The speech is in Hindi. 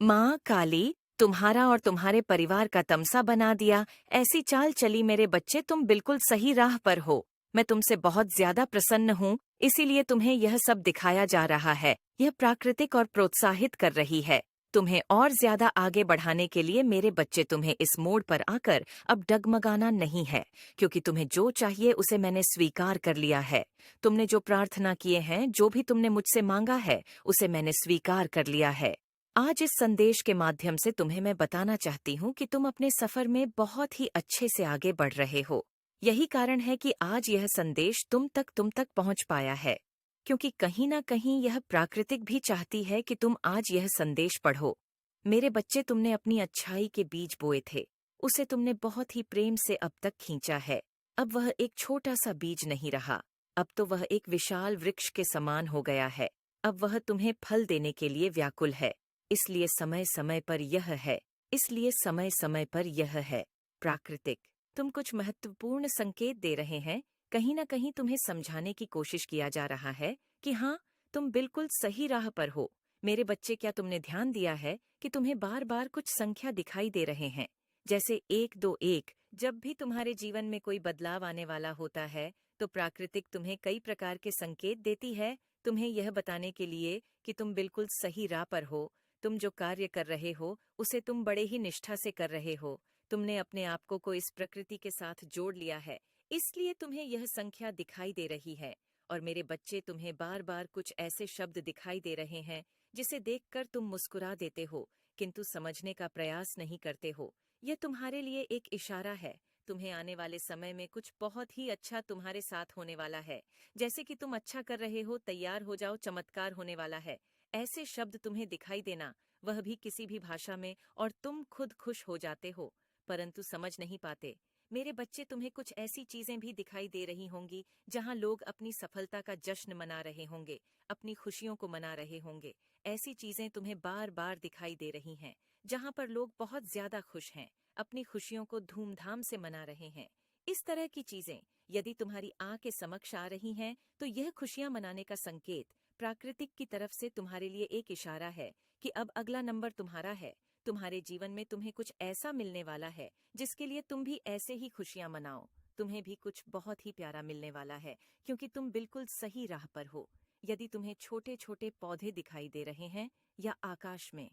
माँ काली, तुम्हारा और तुम्हारे परिवार का तमसा बना दिया। ऐसी चाल चली मेरे बच्चे, तुम बिल्कुल सही राह पर हो। मैं तुमसे बहुत ज्यादा प्रसन्न हूँ, इसीलिए तुम्हें यह सब दिखाया जा रहा है। यह प्राकृतिक और प्रोत्साहित कर रही है। तुम्हें और ज्यादा आगे बढ़ाने के लिए मेरे बच्चे, तुम्हें इस मोड़ पर आकर अब डगमगाना नहीं है, क्योंकि तुम्हें जो चाहिए उसे मैंने स्वीकार कर लिया है। तुमने जो प्रार्थना किए हैं, जो भी तुमने मुझसे मांगा है, उसे मैंने स्वीकार कर लिया है। आज इस संदेश के माध्यम से तुम्हें मैं बताना चाहती हूँ कि तुम अपने सफर में बहुत ही अच्छे से आगे बढ़ रहे हो। यही कारण है कि आज यह संदेश तुम तक पहुँच पाया है, क्योंकि कहीं ना कहीं यह प्राकृतिक भी चाहती है कि तुम आज यह संदेश पढ़ो। मेरे बच्चे, तुमने अपनी अच्छाई के बीज बोए थे, उसे तुमने बहुत ही प्रेम से अब तक खींचा है। अब वह एक छोटा सा बीज नहीं रहा, अब तो वह एक विशाल वृक्ष के समान हो गया है। अब वह तुम्हें फल देने के लिए व्याकुल है। इसलिए समय समय पर यह है इसलिए समय समय पर यह है प्राकृतिक। तुम कुछ महत्वपूर्ण संकेत दे रहे हैं। कहीं ना कहीं तुम्हें समझाने की कोशिश किया जा रहा है कि हाँ, तुम बिल्कुल सही राह पर हो। मेरे बच्चे, क्या तुमने ध्यान दिया है कि तुम्हें बार बार कुछ संख्या दिखाई दे रहे हैं, जैसे 1 2 1। जब भी तुम्हारे जीवन में कोई बदलाव आने वाला होता है, तो प्राकृतिक तुम्हें कई प्रकार के संकेत देती है, तुम्हें यह बताने के लिए कि तुम बिल्कुल सही राह पर हो। तुम जो कार्य कर रहे हो, उसे तुम बड़े ही निष्ठा से कर रहे हो। तुमने अपने आप को इस प्रकृति के साथ जोड़ लिया है, इसलिए तुम्हें यह संख्या दिखाई दे रही है। और मेरे बच्चे, तुम्हें बार बार कुछ ऐसे शब्द दिखाई दे रहे हैं जिसे देखकर तुम मुस्कुरा देते हो, किंतु समझने का प्रयास नहीं करते हो। यह तुम्हारे लिए एक इशारा है। तुम्हें आने वाले समय में कुछ बहुत ही अच्छा तुम्हारे साथ होने वाला है। जैसे कि तुम अच्छा कर रहे हो, तैयार हो जाओ, चमत्कार होने वाला है। ऐसे शब्द तुम्हें दिखाई देना, वह भी किसी भी भाषा में, और तुम खुद खुश हो जाते हो, परंतु समझ नहीं पाते। मेरे बच्चे, तुम्हें कुछ ऐसी चीजें भी दिखाई दे रही होंगी जहां लोग अपनी सफलता का जश्न मना रहे होंगे, अपनी खुशियों को मना रहे होंगे। ऐसी चीजें तुम्हें बार बार दिखाई दे रही हैं जहां पर लोग बहुत ज्यादा खुश हैं, अपनी खुशियों को धूमधाम से मना रहे हैं। इस तरह की चीजें यदि तुम्हारी आंख के समक्ष आ रही हैं, तो यह खुशियां मनाने का संकेत प्राकृतिक की तरफ से तुम्हारे लिए एक इशारा है कि अब अगला नंबर तुम्हारा है। तुम्हारे जीवन में तुम्हें कुछ ऐसा मिलने वाला है जिसके लिए तुम भी ऐसे ही खुशियां मनाओ। तुम्हें भी कुछ बहुत ही प्यारा मिलने वाला है, क्योंकि तुम बिल्कुल सही राह पर हो। यदि तुम्हें छोटे छोटे पौधे दिखाई दे रहे हैं या आकाश में